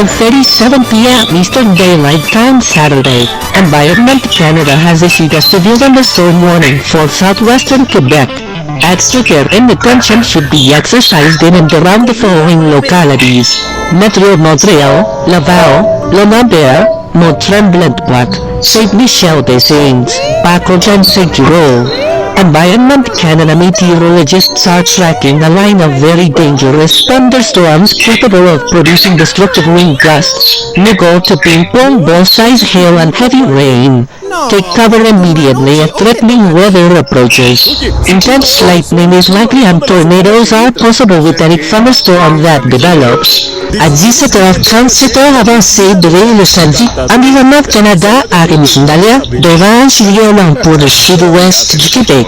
10:37 p.m. Eastern Daylight Time Saturday. Environment Canada has issued a severe thunderstorm warning for southwestern Quebec. Extra care and attention should be exercised in and around the following localities: Metro Montreal, Laval, Lonambert, Mont-Tremblant-Pointe, Saint-Michel-des-Saints, Pacourge and Saint-Giraud. Environment Canada meteorologists are tracking a line of very dangerous thunderstorms capable of producing destructive wind gusts, nickel to ping-pong ball-size hail and heavy rain. Take cover immediately if threatening weather approaches. Intense lightning is likely and tornadoes are possible with any thunderstorm that develops. À 17h30, 7h avancée de le samedi, Environnement Canada a émis une alerte d'orage violent pour le sud-ouest du Québec.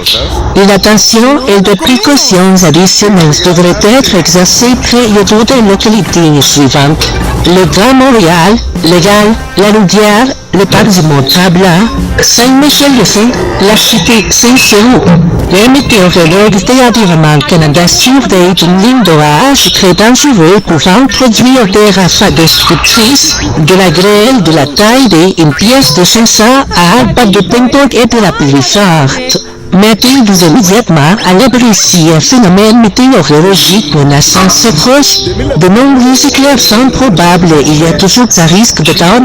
Une attention et des précautions additionnelles devraient être exercées près et autour des localités suivantes: le Grand Montréal, Légal, La Loudière, le parc du Mont-Tremblant, Saint-Michel-des-Saints, la cité Saint-Cyr. Les météorologues de l'Environnement Canada surveillent une ligne d'orage très dangereuse pouvant produire des rafales destructrices, de la grêle, de la taille et une pièce de 500 à un bac de ping-pong et de la pluie forte. Mettez-vous immédiatement à l'abri si un phénomène météorologique menaçant s'approche. De nombreux éclairs sont probables et il y a toujours un risque de temps.